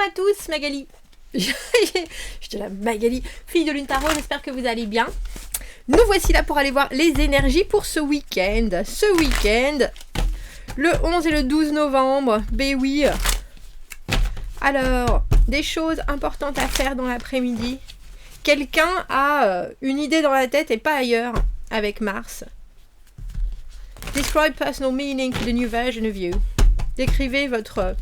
à tous, Magali. Je te la Magali, fille de Lune Tarot, j'espère que vous allez bien. Nous voici là pour aller voir les énergies pour ce week-end. Ce week-end, le 11 et le 12 novembre, ben oui. Alors, des choses importantes à faire dans l'après-midi. Quelqu'un a une idée dans la tête et pas ailleurs avec Mars. Describe personal meaning to the new version of you. Décrivez votre...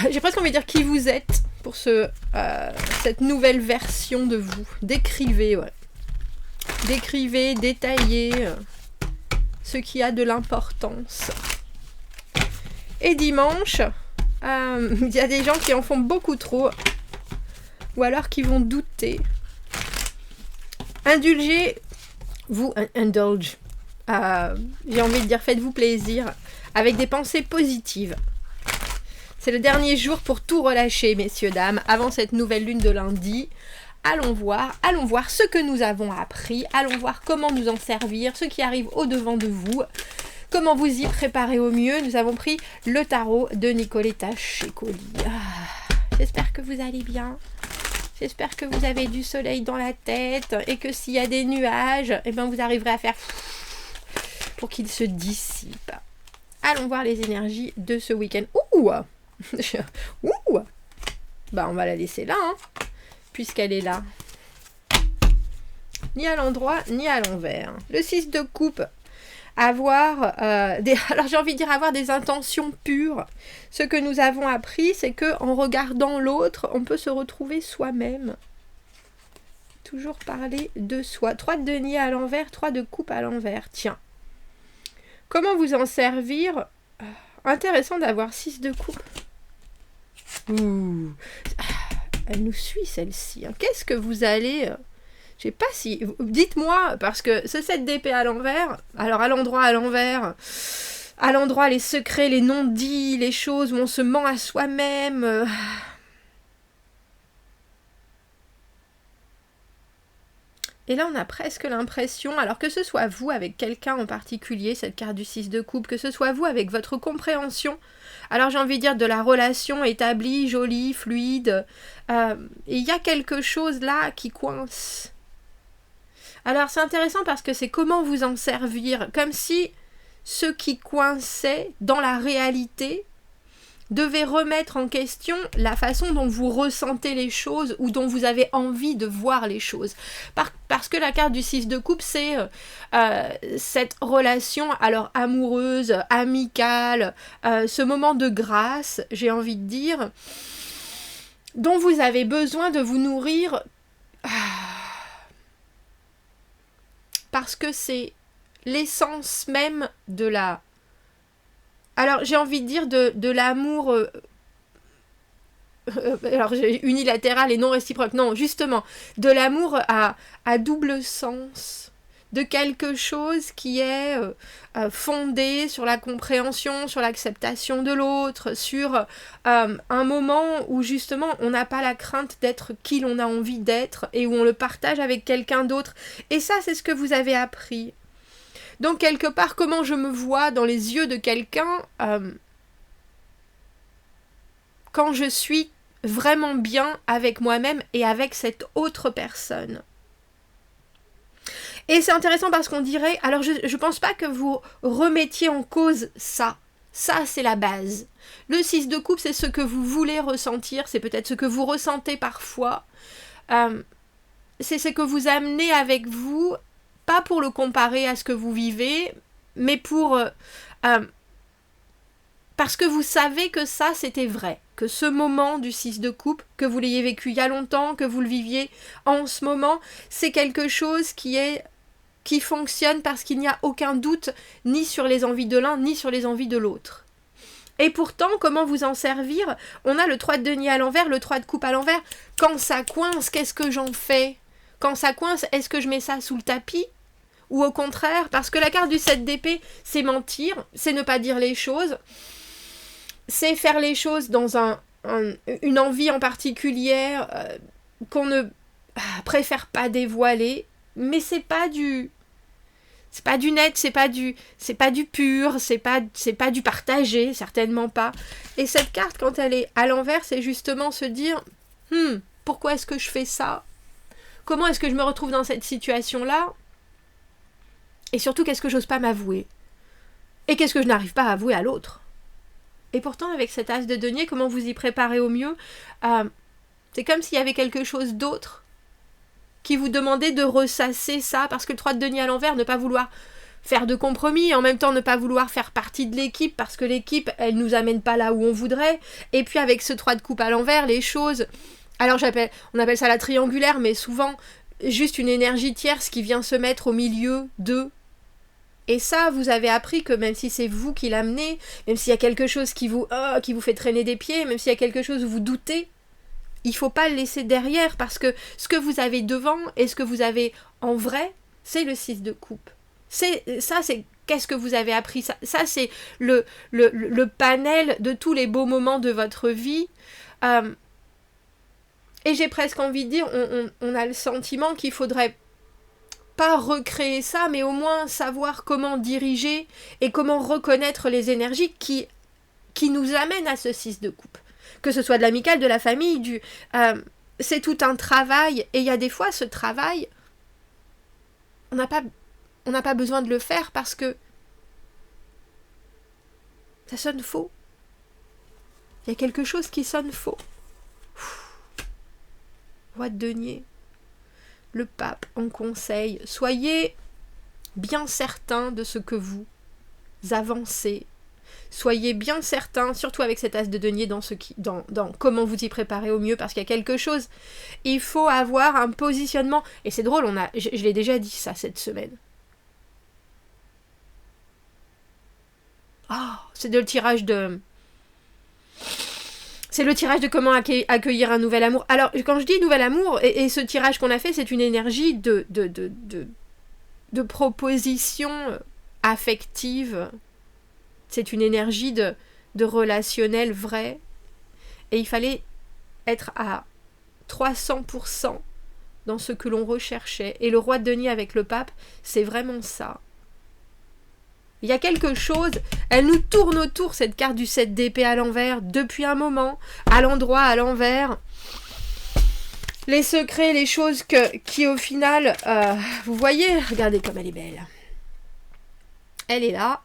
J'ai presque envie de dire qui vous êtes pour cette nouvelle version de vous. Décrivez, ouais. Décrivez, détaillez ce qui a de l'importance. Et dimanche, il y a des gens qui en font beaucoup trop. Ou alors qui vont douter. Indulgez-vous, indulge. J'ai envie de dire faites-vous plaisir avec des pensées positives. C'est le dernier jour pour tout relâcher, messieurs, dames, avant cette nouvelle lune de lundi. Allons voir ce que nous avons appris, allons voir comment nous en servir, ce qui arrive au-devant de vous, comment vous y préparer au mieux. Nous avons pris le tarot de Nicoletta Cecoli. J'espère que vous allez bien. J'espère que vous avez du soleil dans la tête et que s'il y a des nuages, eh ben vous arriverez à faire pour qu'ils se dissipent. Allons voir les énergies de ce week-end. Ouh! Ouh! Bah on va la laisser là, hein, puisqu'elle est là. Ni à l'endroit, ni à l'envers. Le 6 de coupe. Alors j'ai envie de dire avoir des intentions pures. Ce que nous avons appris, c'est que en regardant l'autre, on peut se retrouver soi-même. Toujours parler de soi. 3 de denier à l'envers, 3 de coupe à l'envers. Tiens. Comment vous en servir? Intéressant d'avoir 6 de coupe. Ouh. Elle nous suit celle-ci. Qu'est-ce que vous allez... Je sais pas si... Dites-moi, parce que ce 7 d'épée à l'envers, alors à l'endroit les secrets, les non-dits, les choses où on se ment à soi-même... Et là, on a presque l'impression, alors que ce soit vous avec quelqu'un en particulier, cette carte du 6 de coupe, que ce soit vous avec votre compréhension, alors j'ai envie de dire de la relation établie, jolie, fluide, et il y a quelque chose là qui coince. Alors c'est intéressant parce que c'est comment vous en servir, comme si ce qui coinçait dans la réalité devait remettre en question la façon dont vous ressentez les choses ou dont vous avez envie de voir les choses. Parce que la carte du 6 de coupe, c'est cette relation alors amoureuse, amicale, ce moment de grâce, j'ai envie de dire, dont vous avez besoin de vous nourrir parce que c'est l'essence même de la... Alors, j'ai envie de dire de l'amour alors unilatéral et non réciproque. Non, justement, de l'amour à double sens, de quelque chose qui est fondé sur la compréhension, sur l'acceptation de l'autre, sur un moment où justement on n'a pas la crainte d'être qui l'on a envie d'être et où on le partage avec quelqu'un d'autre. Et ça, c'est ce que vous avez appris. Donc, quelque part, comment je me vois dans les yeux de quelqu'un quand je suis vraiment bien avec moi-même et avec cette autre personne. Et c'est intéressant parce qu'on dirait... Alors, je pense pas que vous remettiez en cause ça. Ça, c'est la base. Le 6 de coupe, c'est ce que vous voulez ressentir. C'est peut-être ce que vous ressentez parfois. C'est ce que vous amenez avec vous... Pas pour le comparer à ce que vous vivez, mais pour... parce que vous savez que ça, c'était vrai. Que ce moment du 6 de coupe, que vous l'ayez vécu il y a longtemps, que vous le viviez en ce moment, c'est quelque chose qui fonctionne parce qu'il n'y a aucun doute ni sur les envies de l'un, ni sur les envies de l'autre. Et pourtant, comment vous en servir? On a le 3 de denier à l'envers, le 3 de coupe à l'envers. Quand ça coince, qu'est-ce que j'en fais? Quand ça coince, est-ce que je mets ça sous le tapis? Ou au contraire, parce que la carte du 7 d'épée, c'est mentir, c'est ne pas dire les choses, c'est faire les choses dans une envie en particulier qu'on ne préfère pas dévoiler, mais c'est pas du C'est pas du net, c'est pas du pur, c'est pas du partagé, certainement pas. Et cette carte, quand elle est à l'envers, c'est justement se dire pourquoi est-ce que je fais ça? Comment est-ce que je me retrouve dans cette situation-là? Et surtout, qu'est-ce que j'ose pas m'avouer? Et qu'est-ce que je n'arrive pas à avouer à l'autre? Et pourtant, avec cet as de denier, comment vous y préparez au mieux? C'est comme s'il y avait quelque chose d'autre qui vous demandait de ressasser ça, parce que le 3 de denier à l'envers, ne pas vouloir faire de compromis, et en même temps ne pas vouloir faire partie de l'équipe, parce que l'équipe, elle nous amène pas là où on voudrait. Et puis avec ce 3 de coupe à l'envers, les choses... Alors on appelle ça la triangulaire, mais souvent, juste une énergie tierce qui vient se mettre au milieu d'eux. Et ça, vous avez appris que même si c'est vous qui l'amenez, même s'il y a quelque chose qui vous fait traîner des pieds, même s'il y a quelque chose où vous doutez, il faut pas le laisser derrière, parce que ce que vous avez devant et ce que vous avez en vrai, c'est le 6 de coupe. C'est qu'est-ce que vous avez appris. Ça c'est le panel de tous les beaux moments de votre vie. Et j'ai presque envie de dire, on a le sentiment qu'il faudrait pas recréer ça, mais au moins savoir comment diriger et comment reconnaître les énergies qui nous amènent à ce 6 de coupe. Que ce soit de l'amical, de la famille, c'est tout un travail. Et il y a des fois, ce travail, on n'a pas besoin de le faire parce que ça sonne faux. Il y a quelque chose qui sonne faux. Roi de denier, le pape en conseil, soyez bien certains de ce que vous avancez. Soyez bien certains, surtout avec cet as de denier, dans comment vous y préparez au mieux, parce qu'il y a quelque chose. Il faut avoir un positionnement. Et c'est drôle, je l'ai déjà dit ça cette semaine. C'est le tirage de comment accueillir un nouvel amour. Alors, quand je dis nouvel amour, et ce tirage qu'on a fait, c'est une énergie de proposition affective. C'est une énergie de relationnel vrai. Et il fallait être à 300% dans ce que l'on recherchait. Et le roi de denier avec le pape, c'est vraiment ça. Il y a quelque chose, elle nous tourne autour, cette carte du 7 d'épée à l'envers, depuis un moment, à l'endroit, à l'envers. Les secrets, les choses qui au final, vous voyez, regardez comme elle est belle. Elle est là,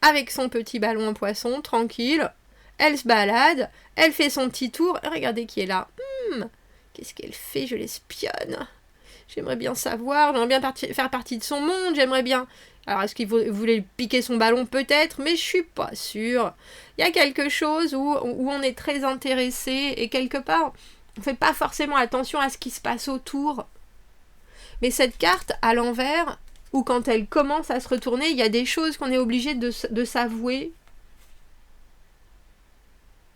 avec son petit ballon en poisson, tranquille. Elle se balade, elle fait son petit tour. Et regardez qui est là. Qu'est-ce qu'elle fait? Je l'espionne. J'aimerais bien savoir, j'aimerais bien faire partie de son monde, j'aimerais bien... Alors, est-ce qu'il voulait piquer son ballon? Peut-être, mais je suis pas sûre. Il y a quelque chose où on est très intéressé, et quelque part, on fait pas forcément attention à ce qui se passe autour. Mais cette carte, à l'envers, ou quand elle commence à se retourner, il y a des choses qu'on est obligé de s'avouer.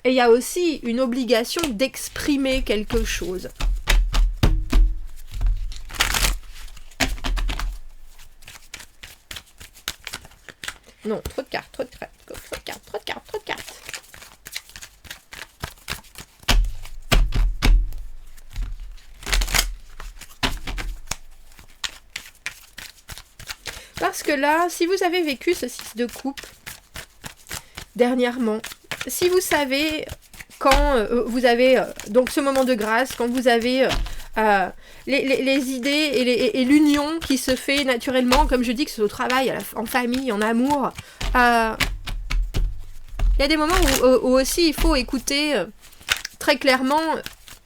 Et il y a aussi une obligation d'exprimer quelque chose. Non, trop de cartes, trop de cartes. Parce que là, si vous avez vécu ce 6 de coupe dernièrement, si vous savez quand vous avez donc ce moment de grâce, quand vous avez les idées et l'union qui se fait naturellement, comme je dis, que c'est au travail, en famille, en amour, il y a des moments où aussi il faut écouter très clairement,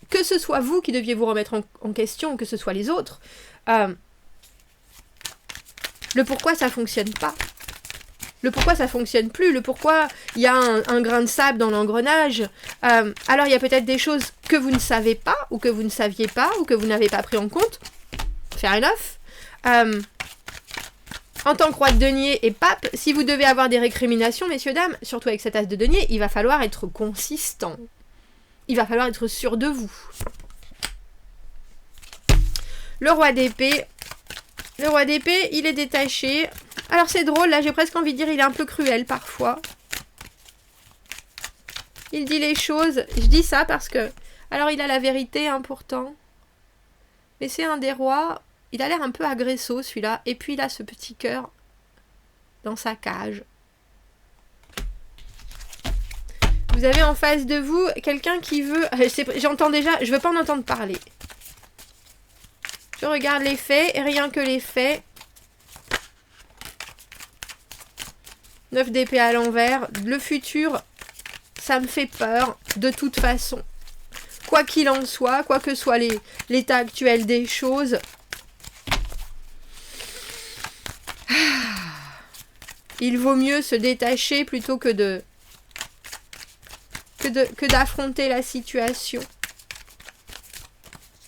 que ce soit vous qui deviez vous remettre en question, que ce soit les autres, le pourquoi ça fonctionne pas. Le pourquoi ça fonctionne plus, le pourquoi il y a un grain de sable dans l'engrenage. Alors il y a peut-être des choses que vous ne savez pas, ou que vous ne saviez pas, ou que vous n'avez pas pris en compte. Fair enough. En tant que roi de denier et pape, si vous devez avoir des récriminations, messieurs, dames, surtout avec cet as de denier, il va falloir être consistant. Il va falloir être sûr de vous. Le roi d'épée, il est détaché. Alors c'est drôle, là j'ai presque envie de dire, il est un peu cruel parfois. Il dit les choses, je dis ça parce que... Alors il a la vérité, hein, pourtant. Mais c'est un des rois, il a l'air un peu agressif celui-là. Et puis il a ce petit cœur dans sa cage. Vous avez en face de vous quelqu'un qui veut... J'entends déjà, je veux pas en entendre parler. Je regarde les faits, et rien que les faits. 9 d'épée à l'envers. Le futur, ça me fait peur, de toute façon. Quoi qu'il en soit, quoi que soit l'état actuel des choses. Il vaut mieux se détacher plutôt que d'affronter la situation.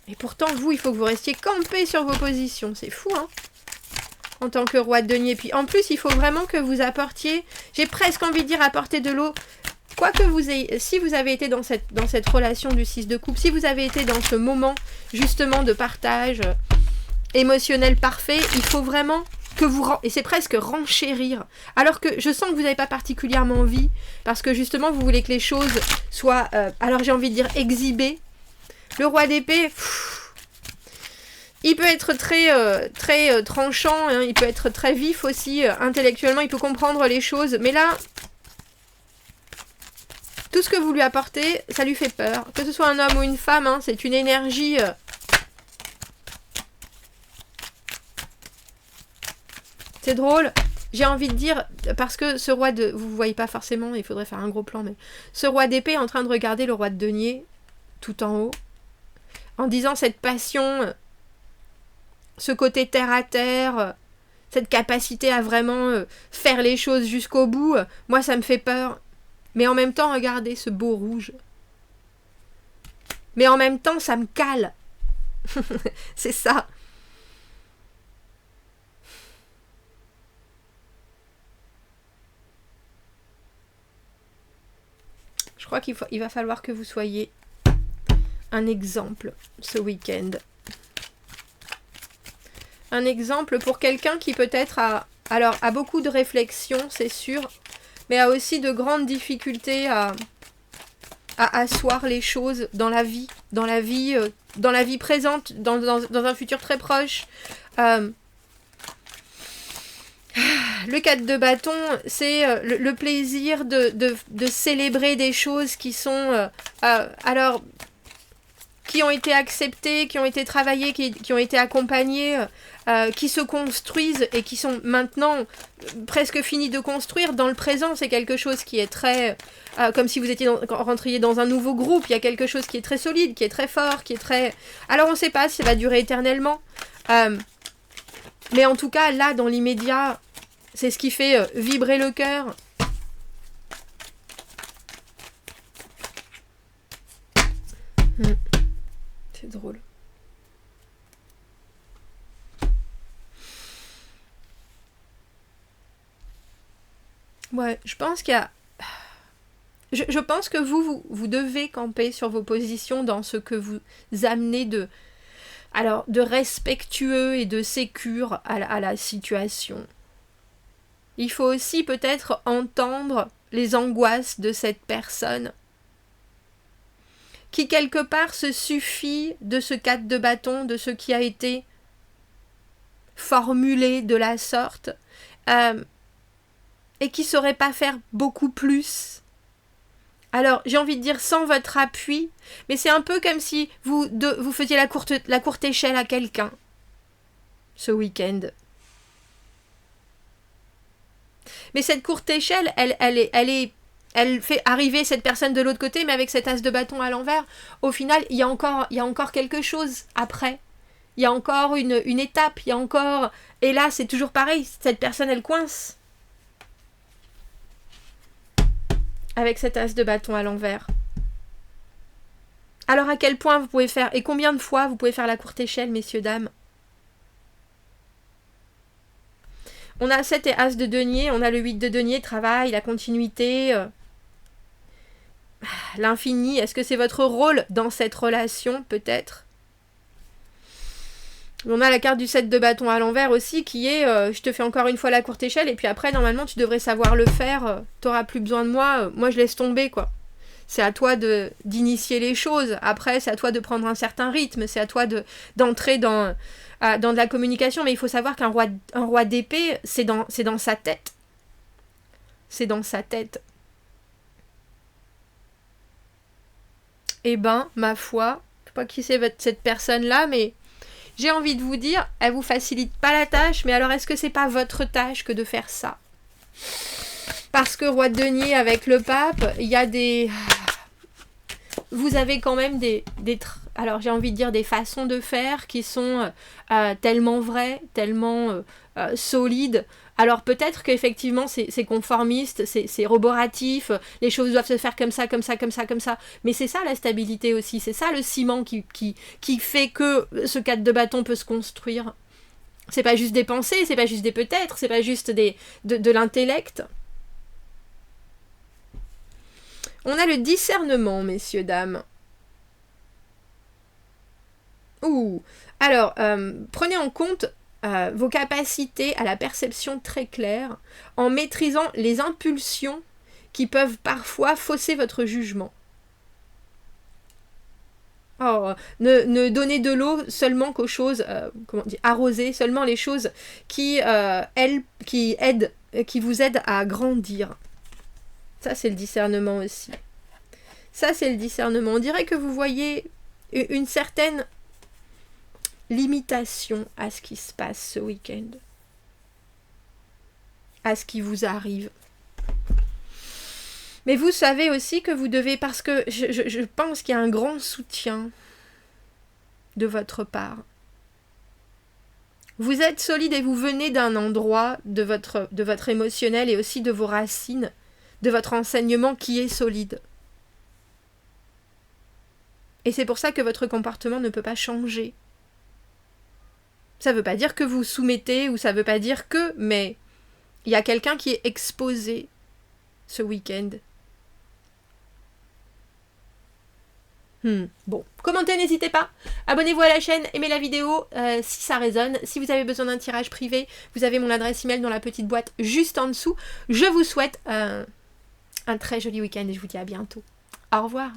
Et pourtant, vous, il faut que vous restiez campé sur vos positions. C'est fou, hein, en tant que roi de denier. Puis en plus, il faut vraiment que vous apportiez, j'ai presque envie de dire apporter de l'eau. Quoi que vous ayez, si vous avez été dans cette relation du 6 de coupe, si vous avez été dans ce moment justement de partage émotionnel parfait, il faut vraiment que vous... Et c'est presque renchérir. Alors que je sens que vous n'avez pas particulièrement envie, parce que justement vous voulez que les choses soient, alors j'ai envie de dire exhibées. Le roi d'épée, il peut être très tranchant, hein, il peut être très vif aussi, intellectuellement, il peut comprendre les choses. Mais là, tout ce que vous lui apportez, ça lui fait peur. Que ce soit un homme ou une femme, hein, c'est une énergie... C'est drôle, j'ai envie de dire, parce que ce roi de... Vous ne voyez pas forcément, il faudrait faire un gros plan, mais... Ce roi d'épée est en train de regarder le roi de denier, tout en haut, en disant cette passion, ce côté terre à terre, cette capacité à vraiment faire les choses jusqu'au bout, moi ça me fait peur. Mais en même temps, regardez ce beau rouge. Mais en même temps, ça me cale. C'est ça. Je crois qu'il va falloir que vous soyez un exemple ce week-end. Un exemple pour quelqu'un qui peut-être a beaucoup de réflexions, c'est sûr, mais a aussi de grandes difficultés à asseoir les choses dans la vie présente, dans un futur très proche. Le 4 de bâton, c'est le plaisir de célébrer des choses qui sont qui ont été acceptées, qui ont été travaillées, qui ont été accompagnées, qui se construisent et qui sont maintenant presque finies de construire. Dans le présent, c'est quelque chose qui est très... comme si vous rentriez dans un nouveau groupe, il y a quelque chose qui est très solide, qui est très fort, qui est très... Alors on ne sait pas si ça va durer éternellement. Mais en tout cas, là, dans l'immédiat, c'est ce qui fait vibrer le cœur. C'est drôle. Ouais, je pense qu'il y a... Je pense que vous devez camper sur vos positions dans ce que vous amenez de respectueux et de sécure à la situation. Il faut aussi peut-être entendre les angoisses de cette personne qui quelque part se suffit de ce 4 de bâton, de ce qui a été formulé de la sorte, et qui ne saurait pas faire beaucoup plus. Alors, j'ai envie de dire sans votre appui, mais c'est un peu comme si vous faisiez la courte échelle à quelqu'un ce week-end. Mais cette courte échelle, elle fait arriver cette personne de l'autre côté, mais avec cet as de bâton à l'envers, au final, il y a encore quelque chose après. Il y a encore une étape, il y a encore... Et là, c'est toujours pareil, cette personne, elle coince. Avec cet as de bâton à l'envers. Alors à quel point vous pouvez faire, et combien de fois vous pouvez faire la courte échelle, messieurs, dames? On a 7 et as de denier, on a le 8 de denier, travail, la continuité, l'infini. Est-ce que c'est votre rôle dans cette relation, peut-être? On a la carte du 7 de bâton à l'envers aussi, qui est je te fais encore une fois la courte échelle, et puis après, normalement, tu devrais savoir le faire, t'auras plus besoin de moi, moi je laisse tomber, quoi. c'est à toi d'initier les choses. Après, c'est à toi de prendre un certain rythme, c'est à toi d'entrer dans de la communication. Mais il faut savoir qu'un roi d'épée, c'est dans sa tête. C'est dans sa tête. Eh ben, ma foi, je sais pas qui c'est cette personne-là, mais j'ai envie de vous dire, elle vous facilite pas la tâche, mais alors est-ce que c'est pas votre tâche que de faire ça? Parce que roi de denier avec le pape, il y a des... Vous avez quand même alors j'ai envie de dire des façons de faire qui sont tellement vraies, tellement solides. Alors peut-être qu'effectivement c'est conformiste, c'est roboratif, les choses doivent se faire comme ça, comme ça, comme ça, comme ça. Mais c'est ça la stabilité aussi, c'est ça le ciment qui fait que ce cadre de bâton peut se construire. C'est pas juste des pensées, c'est pas juste des peut-être, c'est pas juste de l'intellect. On a le discernement, messieurs, dames. Ouh. Alors, prenez en compte vos capacités à la perception très claire en maîtrisant les impulsions qui peuvent parfois fausser votre jugement. Oh, ne donnez de l'eau seulement qu'aux choses, arroser seulement les choses qui vous aident à grandir. Ça, c'est le discernement aussi. Ça, c'est le discernement. On dirait que vous voyez une certaine limitation à ce qui se passe ce week-end. À ce qui vous arrive. Mais vous savez aussi que vous devez, parce que je pense qu'il y a un grand soutien de votre part. Vous êtes solide et vous venez d'un endroit de votre émotionnel et aussi de vos racines, de votre enseignement qui est solide. Et c'est pour ça que votre comportement ne peut pas changer. Ça ne veut pas dire que vous soumettez ou ça ne veut pas dire que, mais il y a quelqu'un qui est exposé ce week-end. Bon, commentez, n'hésitez pas. Abonnez-vous à la chaîne, aimez la vidéo si ça résonne. Si vous avez besoin d'un tirage privé, vous avez mon adresse email dans la petite boîte juste en dessous. Je vous souhaite un très joli week-end et je vous dis à bientôt. Au revoir.